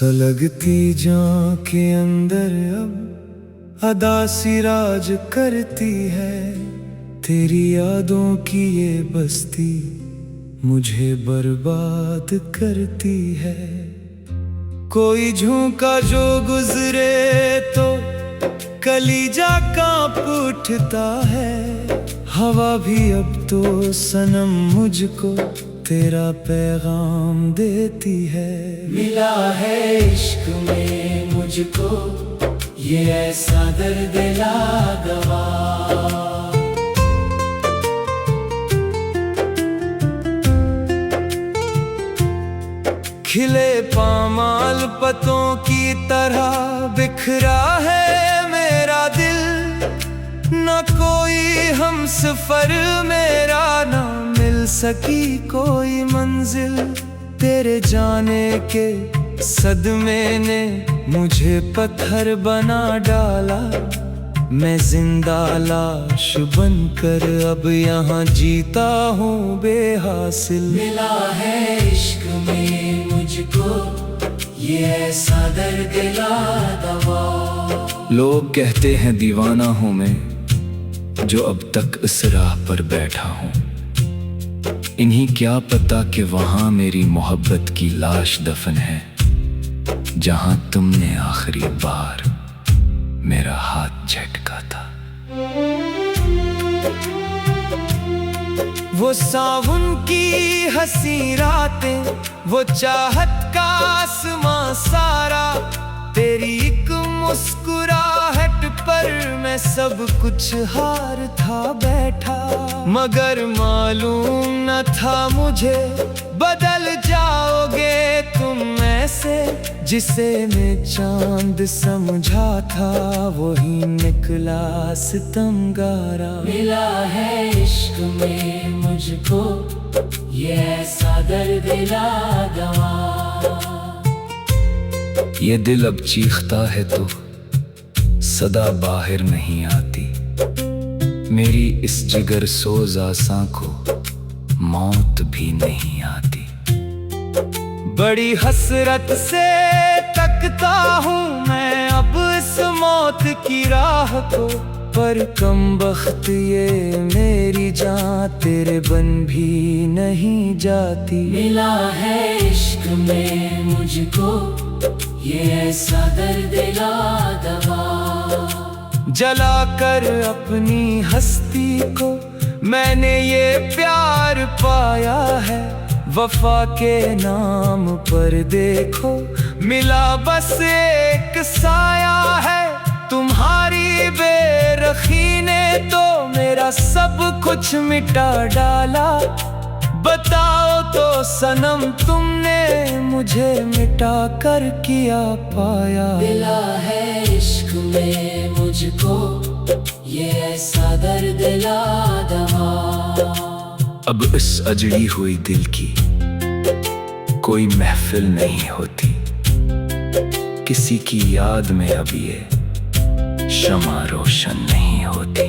सलगती जां के अंदर अब अदा सी राज करती है। तेरी यादों की ये बस्ती मुझे बर्बाद करती है। कोई झोंका जो गुजरे तो कलीजा कांप उठता है। हवा भी अब तो सनम मुझको तेरा पैगाम देती है। मिला है इश्क में मुझको ये ऐसा दर्द लादवा। खिले पामाल पतों की तरह बिखरा है मेरा दिल। न कोई हम सफर मेरा ना मिल सकी कोई मंजिल। तेरे जाने के सदमे ने मुझे पत्थर बना डाला। मैं जिंदा लाश बनकर अब यहाँ जीता हूँ बेहासिल। मिला है इश्क में मुझको ये ऐसा दर्द लादवा। लोग कहते हैं दीवाना हूँ मैं जो अब तक इस राह पर बैठा हूँ। इन्हीं क्या पता कि वहां मेरी मोहब्बत की लाश दफन है, जहां तुमने आखिरी बार मेरा हाथ झटका था। वो सावन की हंसी रातें, वो चाहत का आसमां सारा, तेरी एक मुस्कुराहट पर मैं सब कुछ हार था बैठा। मगर मालूम न था मुझे बदल जाओगे तुम ऐसे। जिसे मैं चांद समझा था वही निकला सितमगारा। मिला है इश्क में मुझको ये ऐसा दर्द लादवा। ये दिल अब चीखता है तो सदा बाहर नहीं आती। मेरी इस जिगर सोज आसां को मौत भी नहीं आती। बड़ी हसरत से तकता हूँ मैं अब इस मौत की राह को। पर कमबख्त ये मेरी जान तेरे बन भी नहीं जाती। मिला है इश्क में मुझको ये ऐसा दर्द लादवा। जलाकर अपनी हस्ती को मैंने ये प्यार पाया है। वफा के नाम पर देखो मिला बस एक साया है। तुम्हारी बेरखी ने तो मेरा सब कुछ मिटा डाला। बताओ तो सनम तुमने मुझे मिटा कर किया पाया। मिला है इश्क में मुझको ये ऐसा दर्द लादवा। अब इस अजड़ी हुई दिल की कोई महफिल नहीं होती। किसी की याद में अब ये शमा रोशन नहीं होती।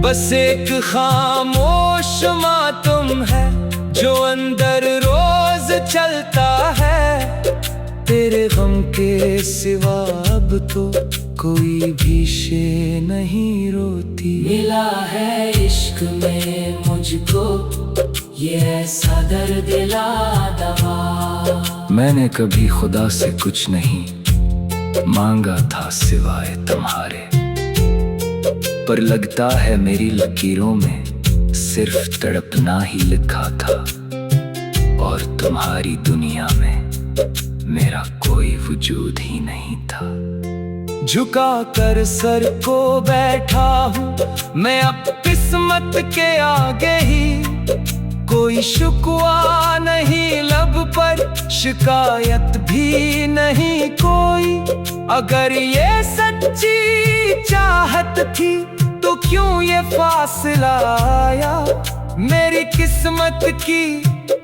बस एक खामोश मातम है जो अंदर रोज चलता है। तेरे गम के सिवा अब तो कोई भी शे नहीं रोती। मिला है इश्क में मुझको ये ऐसा दर्द लादवा। मैंने कभी खुदा से कुछ नहीं मांगा था सिवाय तुम्हारे। पर लगता है मेरी लकीरों में सिर्फ तड़पना ही लिखा था। और तुम्हारी दुनिया में मेरा कोई वजूद ही नहीं था। झुका कर सर को बैठा हूँ मैं अब किस्मत के आगे ही। कोई शुक्वा नहीं लब पर, शिकायत भी नहीं कोई। अगर ये सच्ची चाहत थी तो क्यों ये फासला आया। मेरी किस्मत की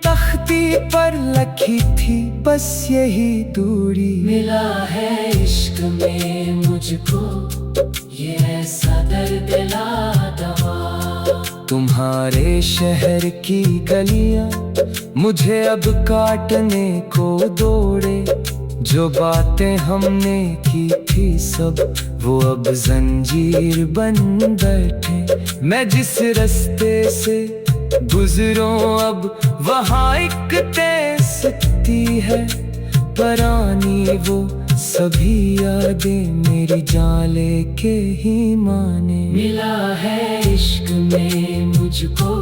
तख्ती पर लिखी थी बस यही दूरी। मिला है इश्क में मुझको ये ऐसा दर्द लादवा। तुम्हारे शहर की गलियां मुझे अब काटने को दौड़े। जो बातें हमने की थी सब वो अब जंजीर बन बैठे। मैं जिस रास्ते से गुजरूं अब वहाँ एक तय सकती है परानी वो सभी यादें मेरी जान लेके ही माने। मिला है इश्क में मुझको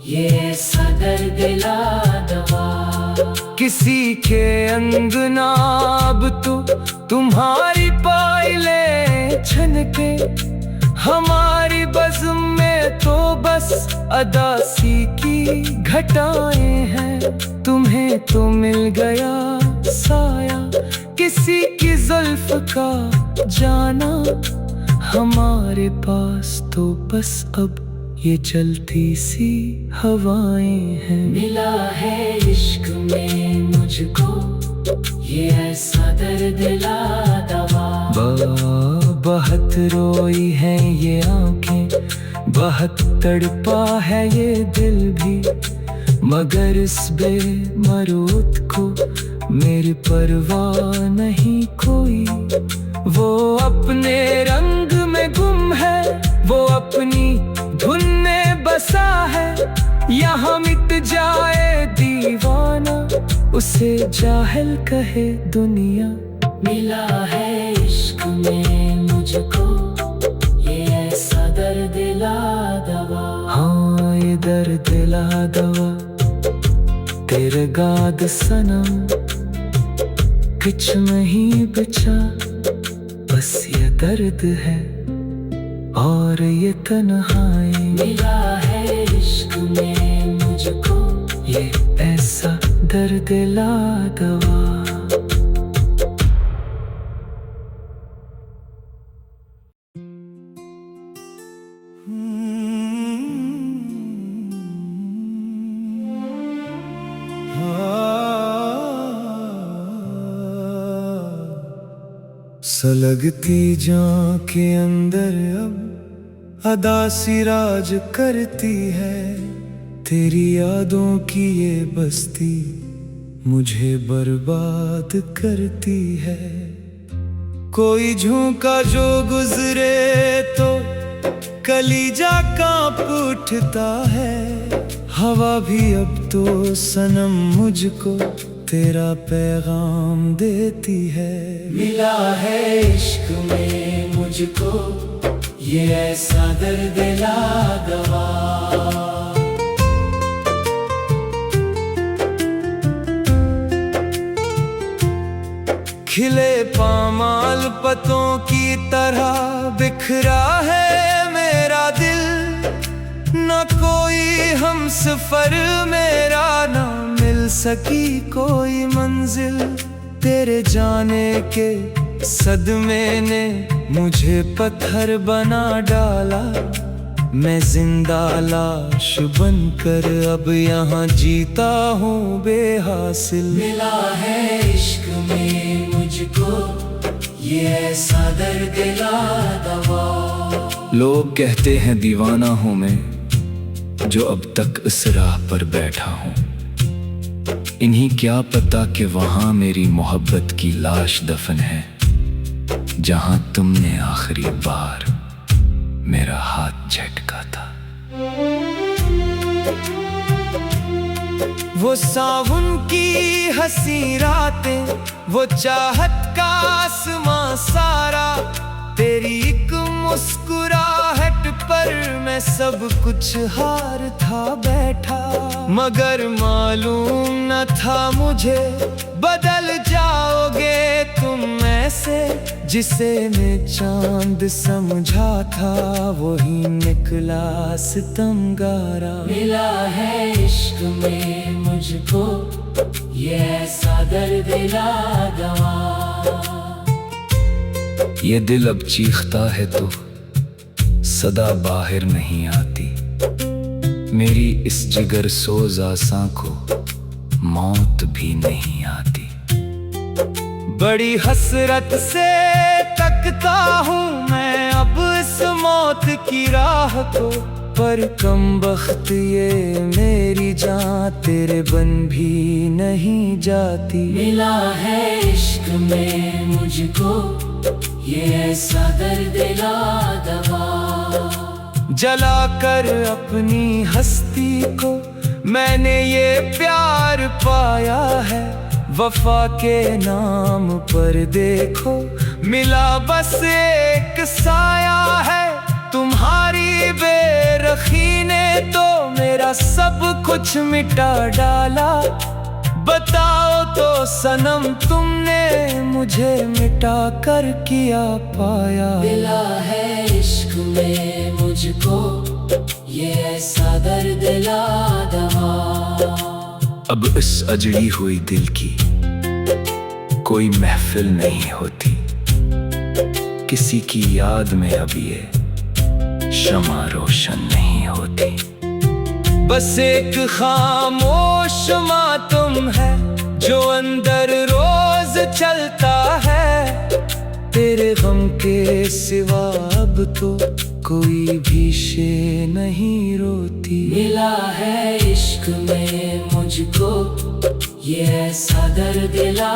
ये ऐसा दर्द दिला दवा। किसी के अंगना अब तो तुम्हारी पायलें छनके, हमारी बज़्म में तो बस अदासी की घटाएं हैं। तुम्हें तो मिल गया साया किसी की जुल्फ का जाना, हमारे पास तो बस अब ये चलती सी हवाएं हैं। मिला है इश्क में मुझको ये ऐसा दर्द दिला दवा। बहुत रोई है ये आंखें, बहुत तड़पा है ये दिल भी, मगर इस बेमरूद को मेरी परवाह नहीं कोई। वो अपने रंग में गुम है, वो अपनी धुन में बसा है। यहाँ मिट जाए दीवाना, उसे जाहिल कहे दुनिया। मिला है इश्क में मुझको ये ऐसा दर्द दिला दवा। हाँ ये दर्द दिला दवा तेरे गाद सनम, कुछ नहीं बचा बस ये दर्द है और ये तन्हाई। मिला है इश्क में मुझको ये ऐसा दर्द दिला दवा। सलगती जां के अंदर अब अदासी राज करती है। तेरी यादों की ये बस्ती मुझे बर्बाद करती है। कोई झोंका जो गुजरे तो कलीजा कांप उठता है। हवा भी अब तो सनम मुझको तेरा पैगाम देती है। मिला है इश्क में मुझको ये ऐसा दर्द दिला दवा। खिले पामाल पतों की तरह बिखरा है मेरा दिल, न कोई हम सफर मेरा ना मिल सकी कोई मंजिल। तेरे जाने के सदमे ने मुझे पत्थर बना डाला। मैं जिंदा लाश बनकर अब यहाँ जीता हूँ बेहासिल। मिला है इश्क में मुझको ये ऐसा दर्द दिला दवा। लोग कहते हैं दीवाना हूँ मैं जो अब तक इस राह पर बैठा हूँ। इन्हीं क्या पता कि वहाँ मेरी मोहब्बत की लाश दफन है, जहाँ तुमने आखिरी बार मेरा हाथ झटका था। वो सावन की हंसी रातें, वो चाहत का आसमां सारा, तेरी एक मुस्कुराहट पर मैं सब कुछ हार था बैठा। मगर मालूम न था मुझे बदल जाओगे तुम ऐसे। जिसे मैं चांद समझा था वही निकला सितमगारा। मिला है इश्क में मुझको ये ऐसा दर्द दिला दवा। ये दिल अब चीखता है तो सदा बाहर नहीं आती। मेरी इस जिगर सोज आसां को मौत भी नहीं आती। बड़ी हसरत से तकता हूँ मैं अब इस मौत की राह को। पर कम बख्त ये मेरी जान तेरे बन भी नहीं जाती। मिला है इश्क में मुझको ये ऐसा दर्द ला दवा। जलाकर अपनी हस्ती को मैंने ये प्यार पाया है। वफा के नाम पर देखो मिला बस एक साया है। तुम्हारी बेरखी ने तो मेरा सब कुछ मिटा डाला। बताओ तो सनम तुमने मुझे मिटा कर किया पाया। मिला है इश्क में मुझको ये ऐसा दर्द ला दवा। अब इस अजड़ी हुई दिल की कोई महफिल नहीं होती। किसी की याद में अब ये शमा रोशन नहीं होती। बस एक खामोश मातम है जो अंदर रोज चलता है। तेरे गम के सिवा अब तो कोई भी शे नहीं रोती। मिला है इश्क में मुझको ये ऐसा दर्द ला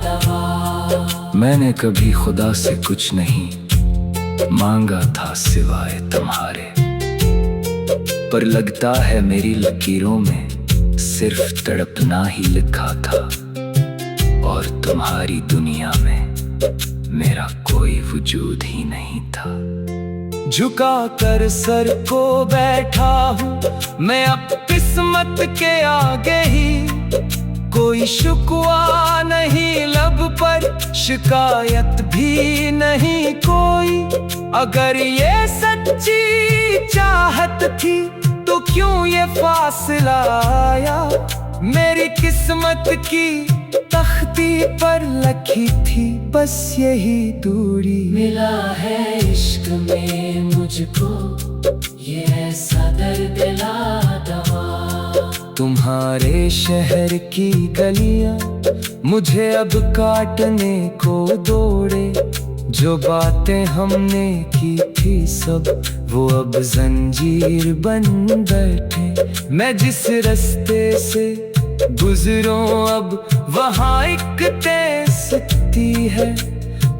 दवा। मैंने कभी खुदा से कुछ नहीं मांगा था सिवाय तुम्हारे, पर लगता है मेरी लकीरों में सिर्फ तड़पना ही लिखा था। और तुम्हारी दुनिया में मेरा कोई वजूद ही नहीं था। झुका कर सर को बैठा हूँ मैं अब किस्मत के आगे ही। कोई शुक्वा नहीं लब पर, शिकायत भी नहीं कोई। अगर ये सच्ची चाहत थी तो क्यों ये फासला आया। मेरी किस्मत की तख्ती पर लिखी थी बस यही दूरी। मिला है इश्क में मुझको ये ऐसा दर्द ला दवा। तुम्हारे शहर की गलियां मुझे अब काटने को दौड़े। जो बातें हमने की थी सब वो अब जंजीर बन बैठे। मैं जिस रास्ते से गुजरूं अब वहाँ एक सकती है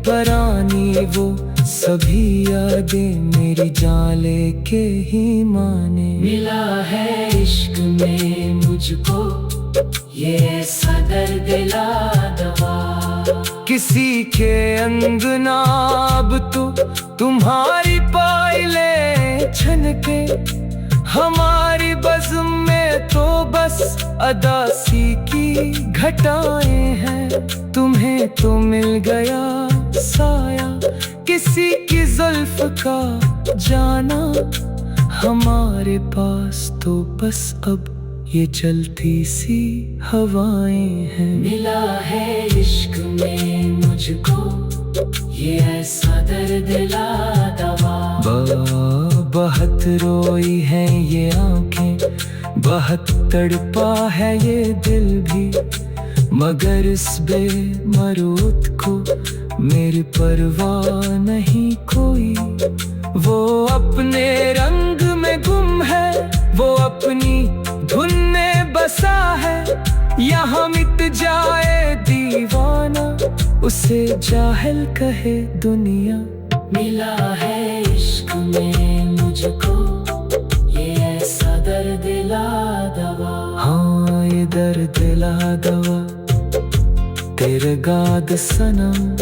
परानी वो सभी यादें मेरी जान लेके ही माने। मिला है इश्क में मुझको ये ऐसा दर्द ला दवा। किसी के अंगना अब तो तुम्हारी पायलें छनके। हमारी बज़्म में तो बस अदासी की घटाएं हैं। तुम्हें तो मिल गया साया किसी की जुल्फ का जाना। हमारे पास तो बस अब ये चलती सी हवाएं हैं। मिला है इश्क में मुझको ये ऐसा दर्द ला दवा। बहुत रोई है ये आंखें, बहुत तड़पा है ये दिल भी। मगर इस बेमरूद को मेरी परवाह नहीं कोई। वो अपने रंग में गुम है, वो अपनी धुन में बसा है। यहाँ मिट जाए दीवाना, उसे जाहिल कहे दुनिया। मिला है इश्क में मुझको ये ऐसा दर्द ला दवा। हाँ ये दर्द ला दवा तेरे गाद सनम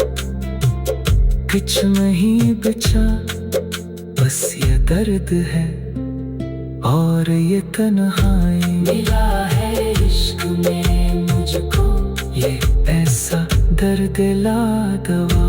कुछ नहीं बचा। बस ये दर्द है और ये तन्हाई। मिला है इश्क में मुझको ये ऐसा दर्द ला दवा।